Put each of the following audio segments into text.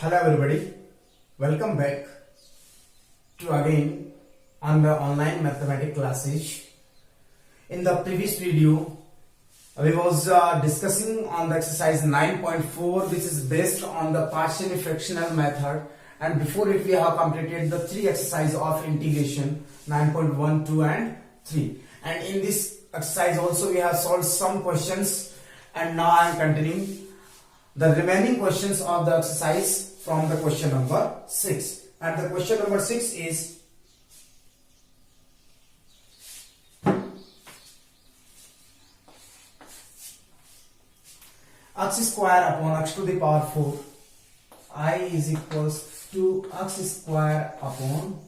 Hello everybody, welcome back to again on the online mathematics classes. In the previous video, we was discussing on the exercise 9.4 which is based on the partially fractional method, and before it we have completed the three exercises of integration 9.1, 2 and 3, and in this exercise also we have solved some questions, and now I am continuing the remaining questions of the exercise from the question number 6. And the question number 6 is x square upon x to the power 4 I is equals to x square upon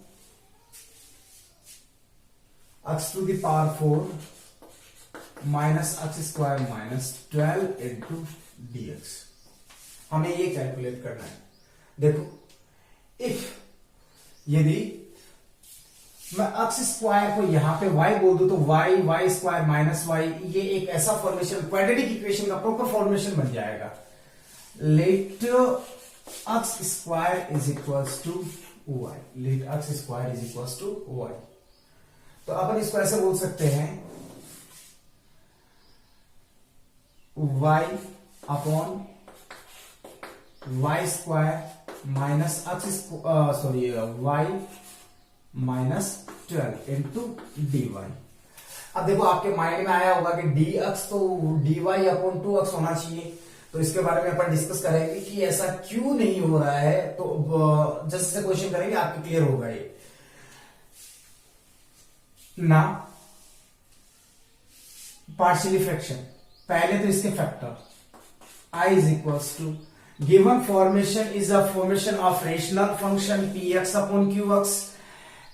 x to the power 4 minus x square minus 12 into dx. हमें ये calculate करना है. देखो, if यदि मैं x square को यहां पे y बोल दूं तो y स्क्वायर माइनस y, ये एक ऐसा फॉर्मेशन क्वाड्रेटिक इक्वेशन का प्रॉपर फॉर्मेशन बन जाएगा. Let x square is equals to y, let x square is equals to y. तो अपन इसको ऐसे बोल सकते हैं y upon y square minus y minus 12 into dy. अब देखो आपके माइंड में आया होगा कि dx तो dy अपॉन 2x होना चाहिए, तो इसके बारे में अपन डिस्कस करेंगे कि ऐसा क्यों नहीं हो रहा है. तो जैसे क्वेश्चन करेंगे आपके क्लियर होगा ये ना. पार्शियली फ्रैक्शन, पहले तो इसके factor I is equals to given formation is a formation of rational function px upon qx,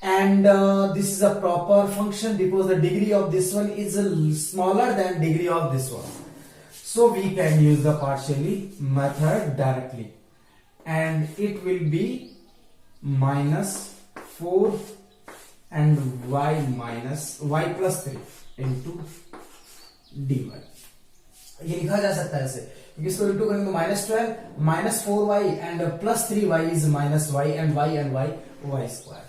and this is a proper function because the degree of this one is smaller than degree of this one, so we can use the partially method directly, and it will be minus 4 and y plus 3 into dy. ये लिखा जा सकता है ऐसे, क्योंकि इसको into करेंगे तो -12 minus 4y and plus 3y is minus y and y square.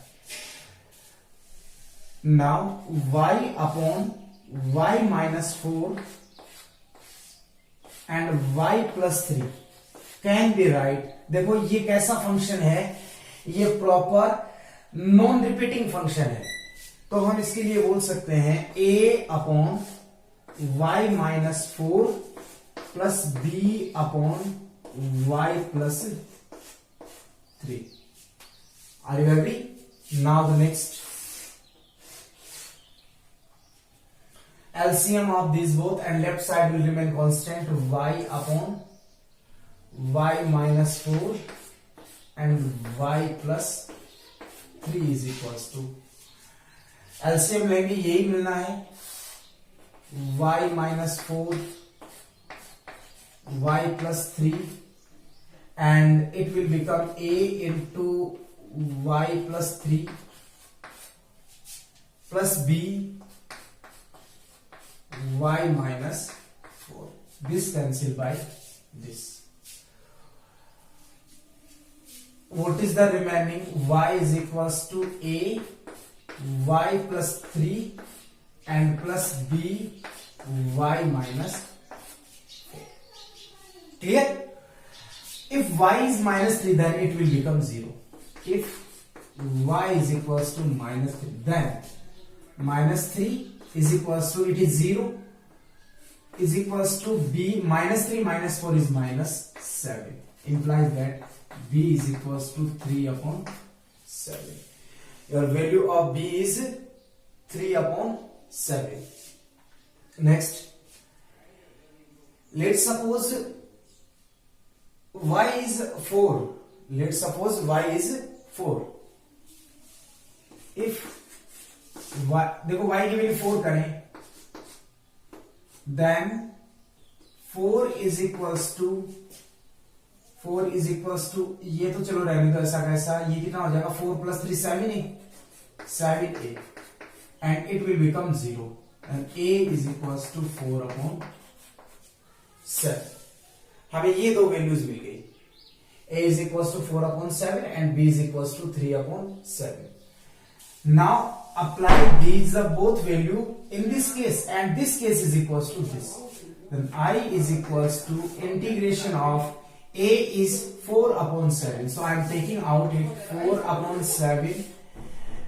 Now y upon y minus 4 and y plus 3 can be right. देखो ये कैसा फंक्शन है, ये प्रॉपर नॉन रिपीटिंग फंक्शन है, तो हम इसके लिए बोल सकते हैं a upon y minus 4 plus b upon y plus 3. Are you agree? Now the next LCM of these both, and left side will remain constant y upon y minus 4 and y plus 3 is equals to LCM लेंगे, यही मिलना है y minus 4 y plus 3, and it will become a into y plus 3 plus b y minus 4. This cancel by this. What is the remaining? Y is equals to a y plus 3 and plus b y minus 4. Clear? If y is minus 3, then it will become 0. If y is equals to minus 3, then minus 3 is equals to, it is 0, is equals to b minus 3 minus 4 is minus 7, implies that b is equals to 3 upon 7. Your value of b is 3 upon 7. Next, let's suppose y is 4. Let's suppose y is 4. If y, देखो y की value 4 करें, then 4 is equals to ये तो चलो रहने दो ऐसा कैसा, ये कितना हो जाएगा 4 plus 3 7a, and it will become 0, and a is equals to 4 upon 7. हमें ये दो वैल्यूज मिल गई. a is equals to 4 upon 7 and b is equals to 3 upon 7. Now apply these both value in this case, and this case is equals to this. Then I is equals to integration of a is 4 upon 7. So I am taking out it 4 upon 7,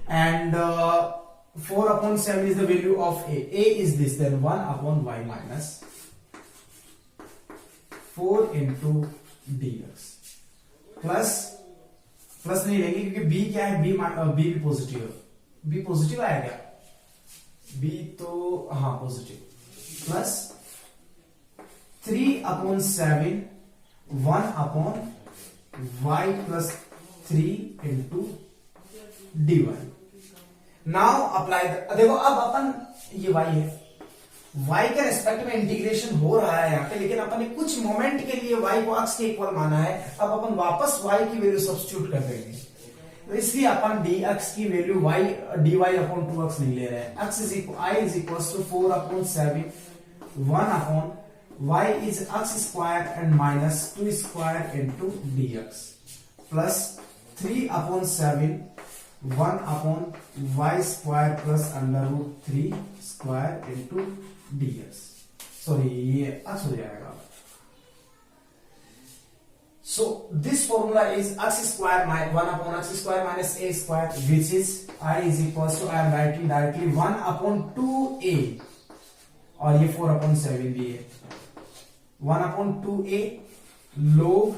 and 4 upon 7 is the value of a. A is this, then 1 upon y minus 4 into dx plus नहीं लेंगे क्योंकि b क्या है, b भी positive है. b positive आया क्या, b तो हाँ positive, plus 3 upon 7 1 upon y plus 3 into dy. Now apply, देखो अब अपन ये y है, y के रेस्पेक्ट में इंटीग्रेशन हो रहा है यहाँ पे, लेकिन अपन ने कुछ मोमेंट के लिए y को अक्ष के इक्वल माना है. अब अपन वापस y की वैल्यू सब्स्टिट्यूट कर देंगे, तो इसलिए अपन dx की value y dy upon 2x नहीं ले रहे हैं. x is equal, i is equals to 4 upon 7 1 upon y is x square and minus 2 square into dx plus 3 upon 7 1 upon y square plus under root 3 square into dx. Sorry ये x हो जाएगा. So this formula is x square minus 1 upon x square minus a square, which is I is equals to, I am writing directly 1 upon 2a, और ये 4 upon 7 भी है, 1 upon 2a log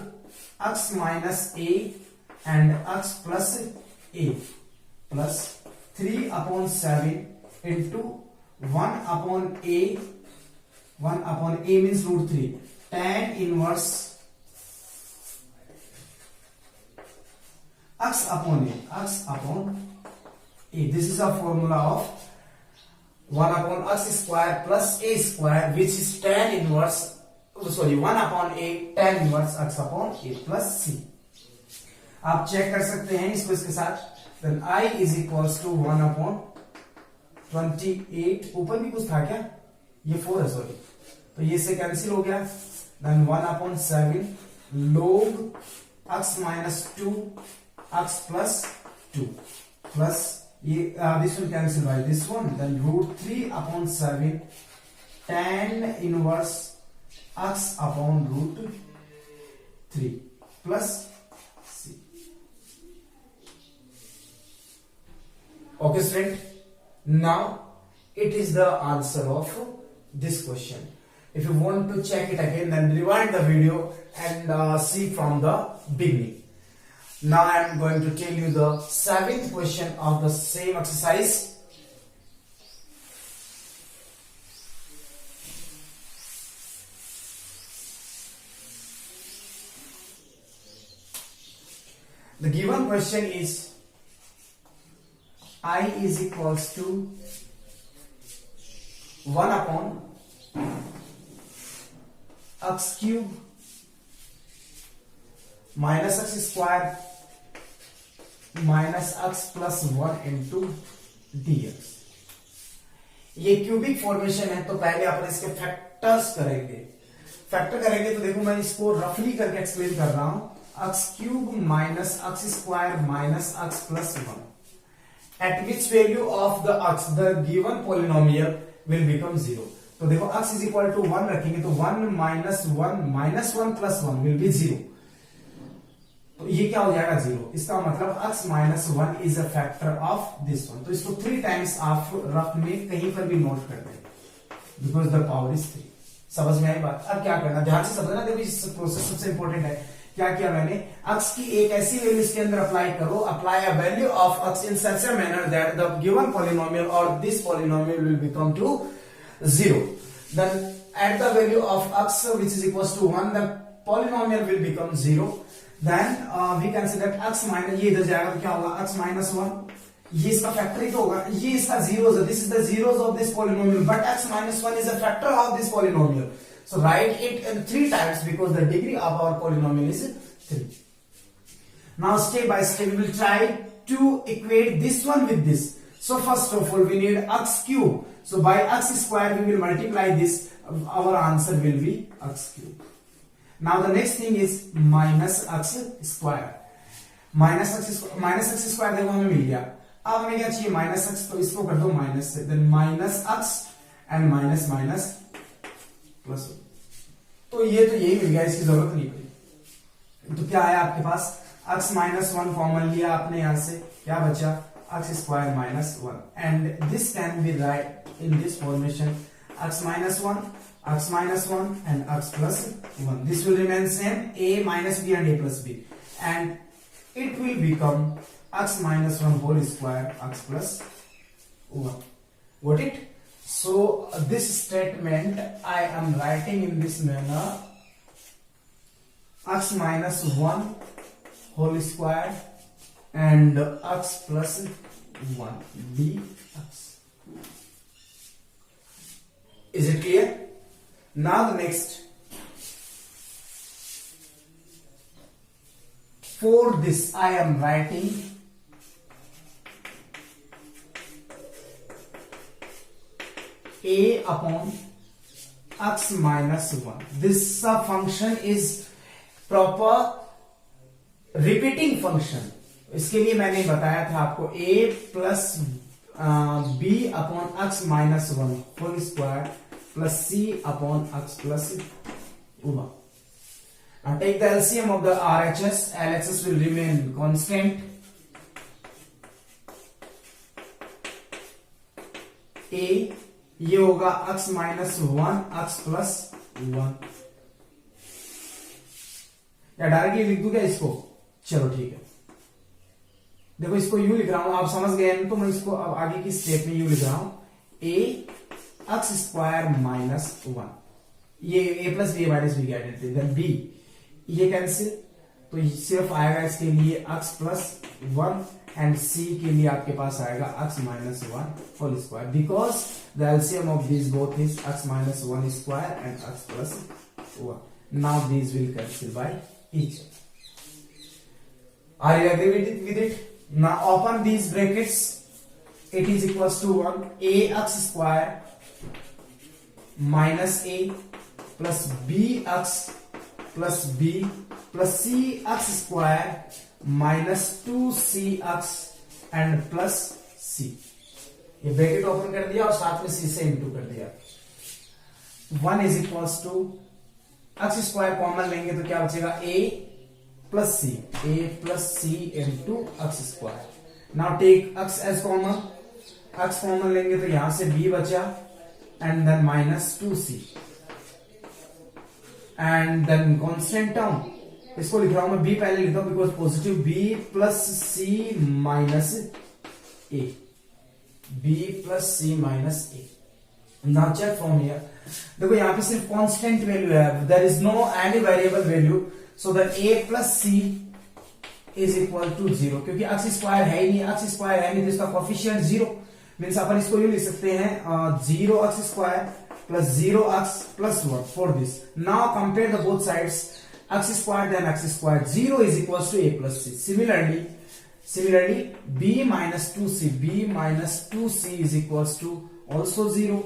x minus a and x plus a plus 3 upon 7 into 1 upon a, 1 upon a means root 3 tan inverse x upon a, x upon a. This is a formula of 1 upon x square plus a square, which is tan inverse, sorry 1 upon a tan inverse x upon a plus c. आप check कर सकते हैं इसको इसके साथ. Then I is equals to 1 upon 28, ऊपर भी कुछ था क्या, ये 4 है सॉरी, तो ये से कैंसिल हो गया. Then 1 upon 7 log x minus 2 x plus 2 plus ये this one cancel by this one, then root 3 upon 7 tan inverse x upon root 3 plus c. Okay student, now it is the answer of this question. If you want to check it again, then rewind the video and see from the beginning. Now I am going to tell you the 7th question of the same exercise. The given question is I is equals to 1 upon x cube minus x square minus x plus 1 into dx. ये cubic formation है, तो पहले अपन इसके factors करेंगे. Factor करेंगे तो देखो मैं इसको रफली करके एक्सप्लेन कर रहा हूं. x cube minus x square minus x plus 1. At which value of the x the given polynomial will become 0. तो देखो x is equal to 1 रखेंगे तो 1 minus 1 plus 1 will be 0. तो ये क्या हो जाएगा 0. इसका मतलब x minus 1 is a factor of this one. तो इसको 3 times आप रफ में कहीं पर भी नोट कर दें, because the power is 3. समझ में आई बात. अब क्या करना, ध्यान से समझना. देखो इस प्रोसेस सबसे इंपॉर्टेंट है. क्या किया मैंने, x की एक ऐसी वैल्यू इसके अंदर अप्लाई करो, apply a value of x in such a manner that the given polynomial or this polynomial will become to 0. Then at the value of x which is equals to 1, the polynomial will become 0. Then we can say that x minus, ये इधर जाएगा तो क्या होगा, x minus 1, ये इसका factor ही तो होगा, ये इसका zeros है. This is the zeros of this polynomial, but x minus 1 is a factor of this polynomial. So write it in 3 times because the degree of our polynomial is 3. Now step by step we will try to equate this one with this. So first of all we need x cube. So by x square we will multiply this. Our answer will be x cube. Now the next thing is minus x square. Minus x square देखो हमें मिल गया। अब हमें क्या चाहिए, minus x, तो इसको कर दो माइनस से, then minus x and minus minus plus. तो यही मिल गया, इसकी जरूरत नहीं पड़ी। तो क्या आया आपके पास, एक्स माइनस वन कॉमन लिया आपने यहां से, क्या बचा x square minus one, and this can be right in this formation x minus 1, x minus 1 and x plus 1. This will remain same, a minus b and a plus b, and it will become x minus 1 whole square x plus 1. Got it? So this statement I am writing in this manner, x minus 1 whole square and x plus 1 dx. Is it clear? Now the next, for this I am writing a upon x minus 1. This function is proper repeating function. इसके लिए मैंने बताया था आपको a plus b upon x minus 1 whole square plus c upon x plus 1. Now take the LCM of the RHS. LHS will remain constant. A ये होगा x minus 1 x plus 1, या directly लिख दूं क्या इसको, चलो ठीक है। देखो इसको यू लिख रहा हूं, आप समझ गए तो मैं इसको अब आगे की स्टेप में यू लिख रहा हूं, a एक्स स्क्वायर माइनस 1, ये a plus b minus b की आइडेंटिटी, देन b ये कैंसिल, तो सिर्फ आएगा इसके लिए x प्लस 1 एंड c के लिए आपके पास आएगा x minus 1 whole square, because the LCM of this both is x minus 1 square and x plus 1. Now these will cancel by each. Are you agree with it? Now open these brackets. It is equals to 1 ax square minus a plus bx plus b plus cx square minus 2cx and plus c. ये bracket open कर दिया और साथ में c से into कर दिया. 1 is equals to x square common लेंगे तो क्या बचेगा, a plus c into x square. Now take x as common. x common लेंगे तो यहां से b बचा and then minus 2c and then constant term, इसको लिख रहा हूं मैं b पहले लिखता हूं because positive, b plus c minus a, b plus c minus a. Now check from here. देखो यहाँ पे सिर्फ कांस्टेंट वैल्यू है, there is no any variable value, so that a plus c is equal to 0, क्योंकि x square है ही नहीं, x square है नहीं तो इसका कोफिशिएंट 0, मींस अपन इसको यूं लिख सकते हैं 0x square plus 0x plus 1 for this. Now compare the both sides, x squared then x squared, 0 is equals to a plus c. Similarly b minus 2c is equals to also 0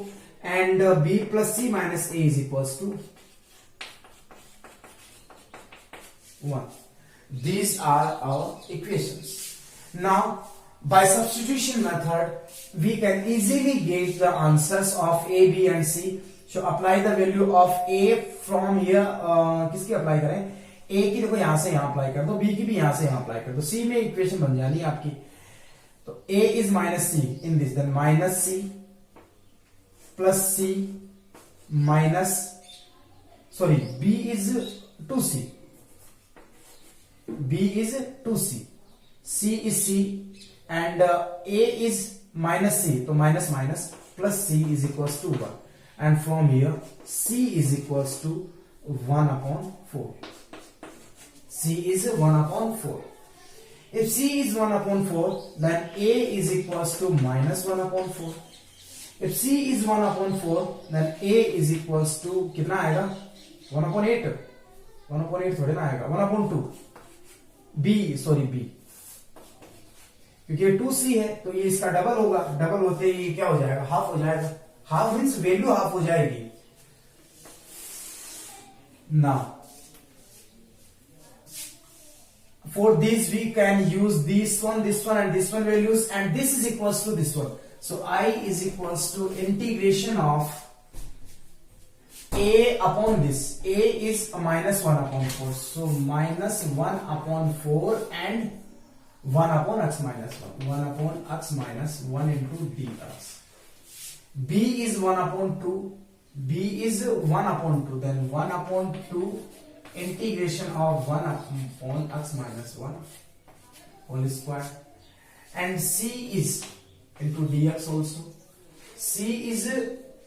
and b plus c minus a is equals to 1. These are our equations. Now by substitution method we can easily get the answers of a, b and c. So apply the value of a from here. किसकी apply करें, a की देखो यहां से यहां apply कर दो, b की भी यहां से यहां अप्लाई कर दो, c में इक्वेशन बन जानी है आपकी. तो a is minus c in this, then minus c plus c minus, sorry, b is 2c, b is 2c, c is c and a is minus c, तो minus minus plus c is equals to 1 and from here c is equals to 1 upon 4. c is 1 upon 4. If c is 1 upon 4 then a is equals to minus 1 upon 4. If c is 1 upon 4 then a is equals to कितना आएगा, 1 upon 8, 1 upon 8 थोड़े ना आएगा, 1 upon 2. b क्योंकि ये 2c है तो ये इसका डबल होगा, डबल होते ही क्या हो जाएगा, हाफ हो जाएगा, हाफ मीन्स वैल्यू हाफ हो जाएगी. Now for these we can use this one and this one values, and this is equals to this one. So I is equals to integration of a upon this. A is minus 1 upon 4, so minus 1 upon 4 and 1 upon x minus 1, 1 upon x minus 1 into dx. B is 1 upon 2, b is 1 upon 2, then 1 upon 2 integration of 1 upon x minus 1 whole square, and c is into dx also. C is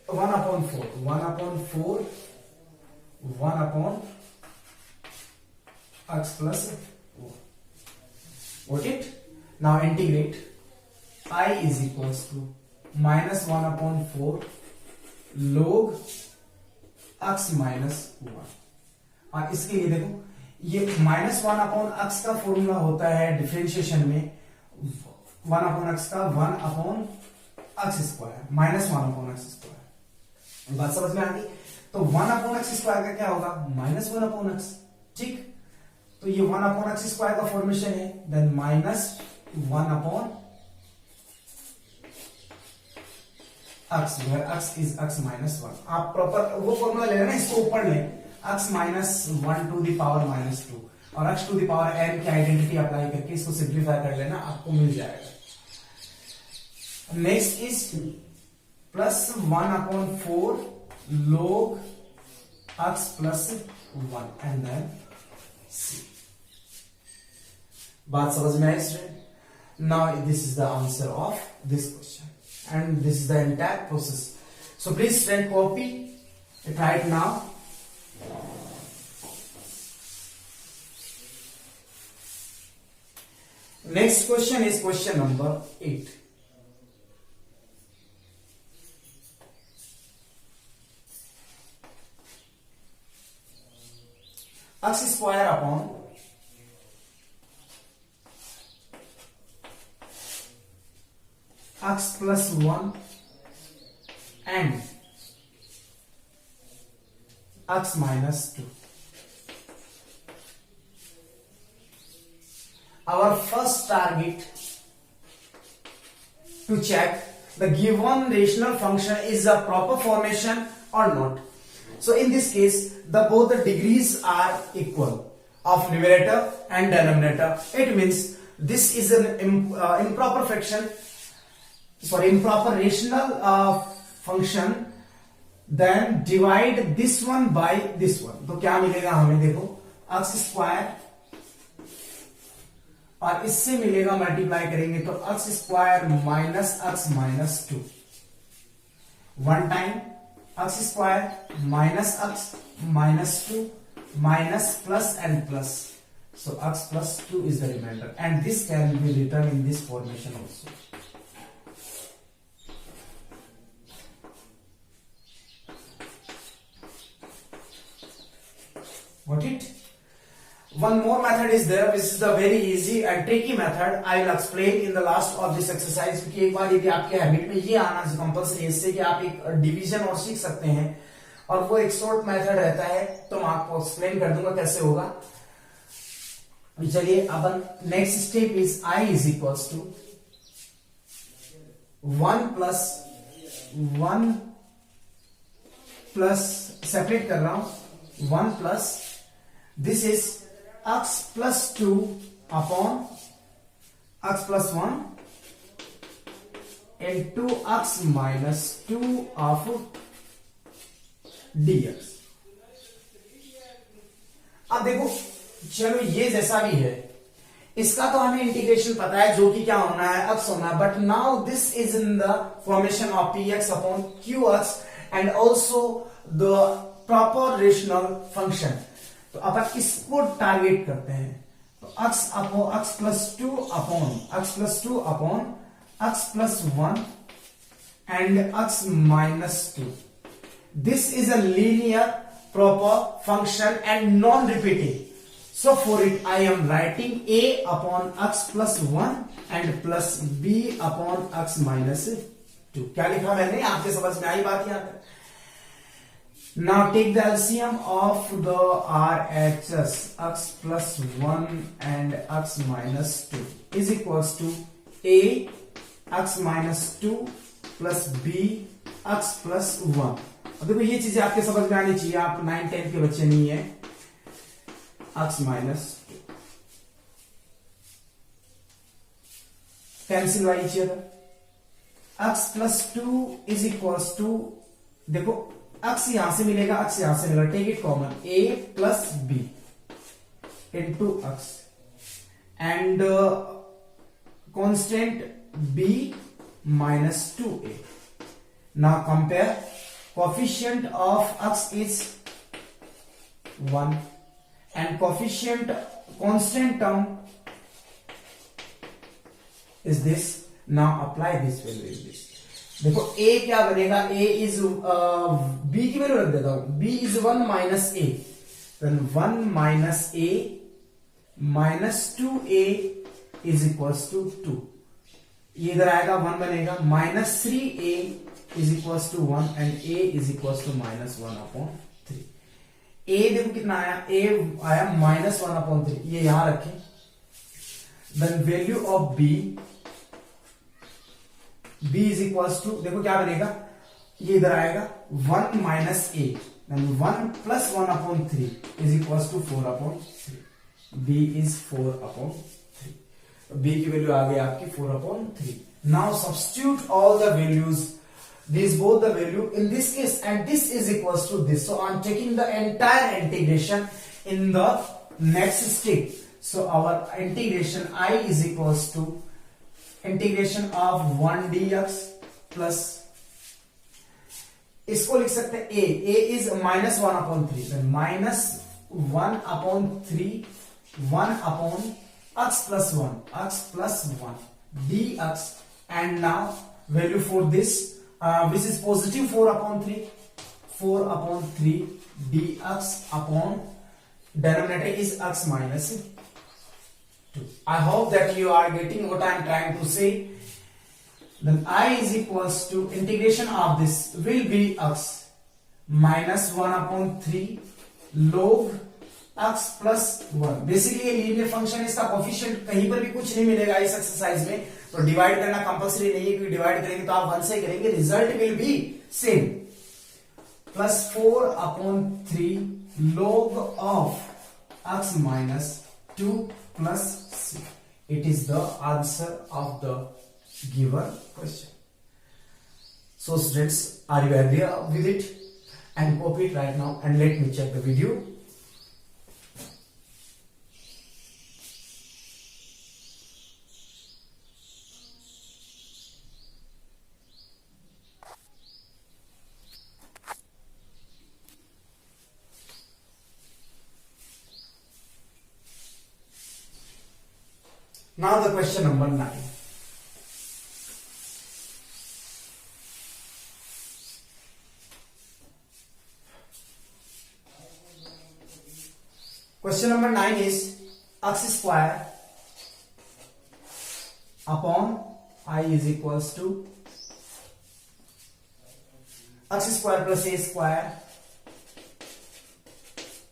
1 upon 4, 1 upon 4, 1 upon x plus 4. Got it? Now integrate. I is equals to minus 1 upon 4 log x minus 1. और इसके लिए देखो ये minus 1 upon x का formula होता है differentiation में 1 upon x का 1 upon x square minus 1 upon x square. बात समझ में आ गई? तो 1 अपॉन एक्स स्क्वायर का क्या होगा? Minus 1 upon x. ठीक, तो ये 1 अपॉन एक्स स्क्वायर का फॉर्मेशन है, then minus 1 upon x, where x is x minus 1। आप प्रॉपर वो फॉर्मूला ले लेना, इसको ऊपर ले x minus 1 to the power minus 2 और x to the power n की आइडेंटिटी अप्लाई करके इसको सिंप्लीफाई कर लेना, आपको मिल जाएगा। Next is plus 1 upon 4 log x plus 1 and then c। बात समझ में आई student? Now this is the answer of this question and this is the entire process. So please student copy it right now. Next question is question number 8. X square upon x plus 1 and x minus 2. Our first target to check the given rational function is a proper formation or not. So in this case, both the degrees are equal of numerator and denominator. It means this is an improper rational function. Then divide this one by this one. तो क्या मिलेगा हमें? देखो x square और इससे मिलेगा multiply करेंगे तो x square minus x minus 2, one time x square minus x minus 2 minus plus and plus, so x plus 2 is the remainder and this can be written in this formation also. Got it? One more method is there, which is the very easy and tricky method. I will explain in the last of this exercise. क्योंकि एक बार यदि आपके habit में ये आना compulsory है, इससे कि आप एक डिवीजन और सीख सकते हैं और वो एक शॉर्ट मेथड रहता है, तो मैं आपको एक्सप्लेन कर दूंगा कैसे होगा। चलिए अपन next step is I is equals to 1 plus separate कर रहा हूं 1 plus this is x plus 2 upon x plus 1 into x minus 2 of dx। अब देखो चलो ये जैसा भी है इसका तो हमें इंटीग्रेशन पता है जो कि क्या होना है, x होना है, but now this is in the formation of px upon qx and also the proper rational function. तो अपन इसको टारगेट करते हैं, तो x upon x plus 2 upon x plus 1 and x minus 2। This is a linear proper function and non repeating, so for it I am writing a upon x plus 1 and plus b upon x minus 2। क्या लिखा मैंने? आपके समझ में आई बात? यहां तक Now take the LCM of the RHS x plus 1 and x minus 2 is equals to A x minus 2 plus B x plus 1. देखो ये चीजें आपके समझ में आनी चाहिए, आप 9-10 के बच्चे नहीं है. x minus 2 cancel by each other. x plus 2 is equals to, देखो x यहां से मिलेगा, x यहां से मिलेगा, take it common, a plus b into x and constant b minus 2a. Now compare, coefficient of x is 1 and coefficient constant term is this. Now apply this value in this. देखो a क्या बनेगा, a is b की value रख देता हूं, b is 1 minus a, then 1 minus a minus 2a is equals to 2. ये इधर आएगा 1 बनेगा, minus 3a is equals to 1 and a is equals to minus 1 upon 3. a देखो कितना आया, a आया minus 1 upon 3, ये यहां रखें. then value of b is equals to, देखो क्या बनेगा, ये इधर आएगा 1 minus a, then 1 plus 1 upon 3 is equals to 4 upon 3. b is 4 upon 3. b की वैल्यू आ गई आपकी 4 upon 3. now substitute all the values, these both the value in this case, and this is equals to this. So I'm taking the entire integration in the next step. So our integration I is equals to integration of 1 dx plus, इसको लिख सकते हैं a is minus 1 upon 3, minus 1 upon 3 1 upon x plus 1 dx and now value for this which is positive 4 upon 3 dx upon denominator is x minus 2. I hope that you are getting what I am trying to say. Then I is equals to integration of this will be x minus 1 upon 3 log x plus 1. Basically ये linear function, इसका coefficient कहीं पर भी कुछ नहीं मिलेगा इस exercise में, तो डिवाइड करना कंपल्सरी नहीं है, क्योंकि डिवाइड करेंगे तो आप 1 से करेंगे, result will be same. Plus 4 upon 3 log of x minus 2 plus c. It is the answer of the given question. So students, are you agree with it? And copy it right now and let me check the video. Now the question number 9. Question number 9 is x square upon I is equals to x square plus a square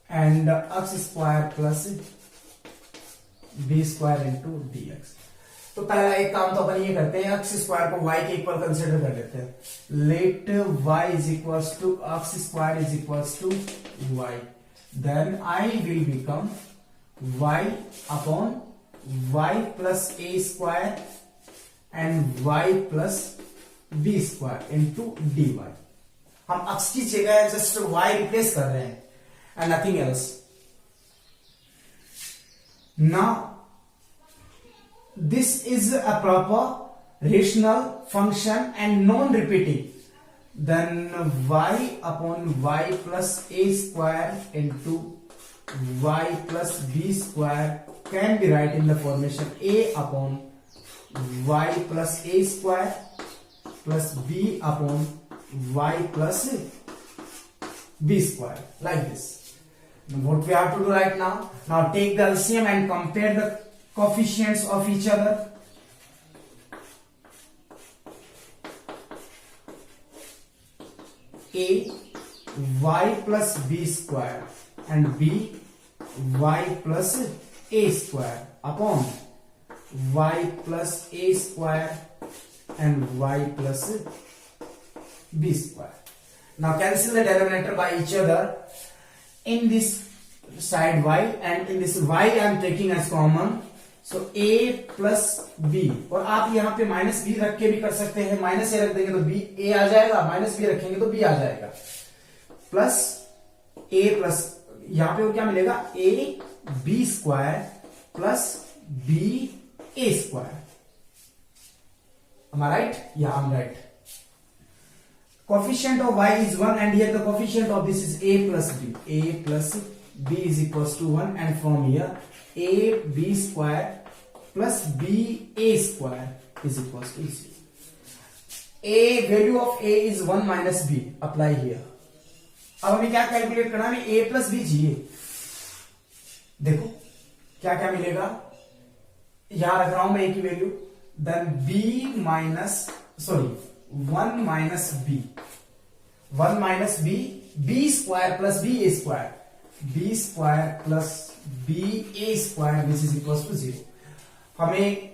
and x square plus b square into dx. तो पहला एक काम तो अपन ये करते हैं, x square को y के इक्वल कंसिडर कर लेते हैं. Let y is equals to x square is equals to y, then I will become y upon y plus a square and y plus b square into dy. हम x की जगह just y replace कर रहे हैं and nothing else. Now this is a proper rational function and non-repeating. Then y upon y plus a square into y plus b square can be written in the formation a upon y plus a square plus b upon y plus b square, like this. What we have to do right now? Now take the LCM and compare the coefficients of each other. A y plus b square and b y plus a square upon y plus a square and y plus b square. Now cancel the denominator by each other. In this side y and in this y I am taking as common. So a plus b, और आप यहाँ पे minus B रख के भी कर सकते हैं. माइनस ए रख देंगे तो बी ए आ जाएगा, माइनस बी रखेंगे तो बी आ जाएगा. प्लस ए प्लस यहाँ पे वो क्या मिलेगा, a b square plus b a square. Am I right? Yeah, I'm right. Coefficient of y is 1 and here the coefficient of this is a plus b. A plus b is equals to 1 and from here a b square plus b a square is equals to 0. A value of a is 1 minus b. Apply here. अब हमें क्या calculate करना है, a plus b चाहिए. देखो क्या क्या मिलेगा, यहां रख रहा हूं मैं a की value. Then b minus 1 minus b, 1 minus b, b square plus b a square, b square plus b a square which is equals to 0. हमें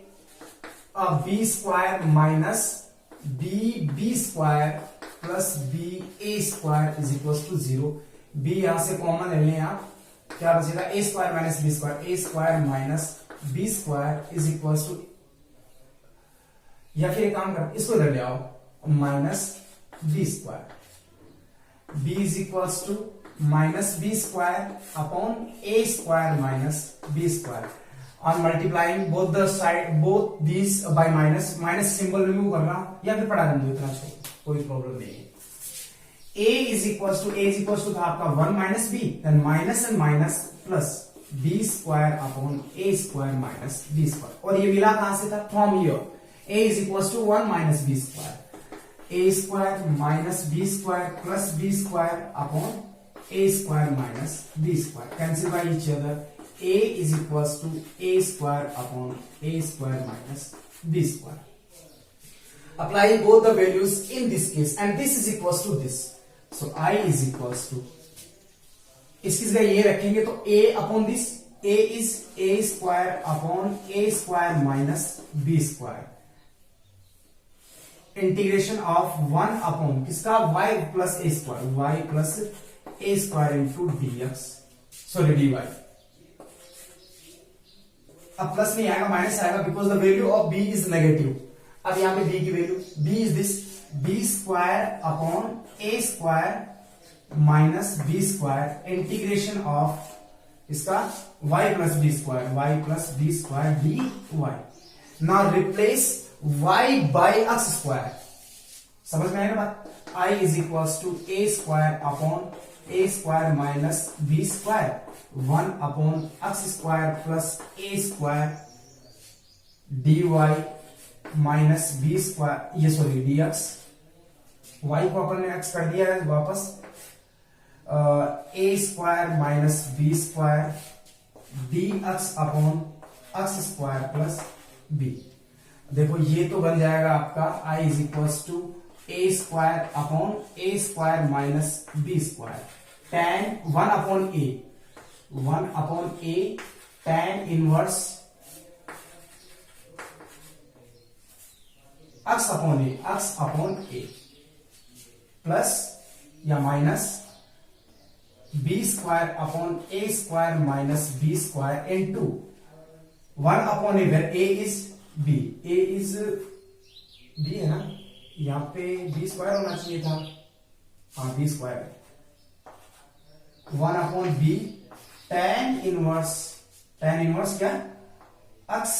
b square minus b square plus b a square is equals to 0. b यहां से common ले लें आप, क्या बचेगा, a square minus b square, a square minus b square is equals to, या फिर एक काम कर इसको इधर ले आओ, minus b square. b is equals to minus b square upon a square minus b square. On multiplying both the side, both these by minus, minus symbol remove करना या फिर पढ़ा दो, इतना छोड़ो, कोई प्रॉब्लम नहीं है. a इज इक्वल्स टू था आपका 1 minus b, then minus and minus plus b square upon a square minus b square. और ये मिला कहां से था, from here. a is equals to 1 minus b square, a square minus b square plus b square upon a square minus b square. Cancel by each other. a is equals to a square upon a square minus b square. Apply both the values in this case and this is equals to this. So I is equals to, इसकी जगह ये रखेंगे तो a upon this, a is a square upon a square minus b square. Integration of 1 upon किसका, y plus a square, y plus a square into dx, sorry dy. अब plus नहीं आएगा, minus आएगा, because the value of b is negative. अब यहां पे b की वैल्यू, b is this, b square upon a square minus b square, integration of इसका y plus b square, y plus b square dy. Now replace y by x square. समझ में आएगा बात. I is equals to a square upon a square minus b square, 1 upon x square plus a square dy minus b square, ये sorry dx. y को अपन ने x कर दिया है वापस, a square minus b square dx upon x square plus b. देखो ये तो बन जाएगा आपका i is equals to a square upon a square minus b square, tan 1 upon a tan inverse x upon a plus या minus b square upon a square minus b square into 1 upon a, where a is b, a is b है ना, यहां पे b square होना चाहिए था, हाँ b square, 1 upon b tan inverse क्या, x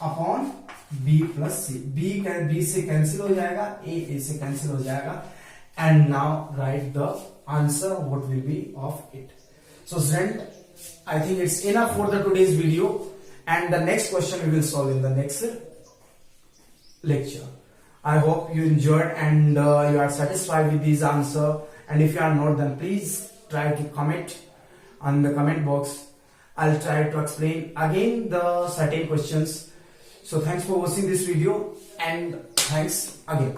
upon b plus c. b से कैंसिल हो जाएगा, a से कैंसिल हो जाएगा. And now right the answer what will be of it. So student, I think it's enough for the today's video. And the next question we will solve in the next lecture. I hope you enjoyed and you are satisfied with this answer. And if you are not, then please try to comment on the comment box. I'll try to explain again the certain questions. So thanks for watching this video and thanks again.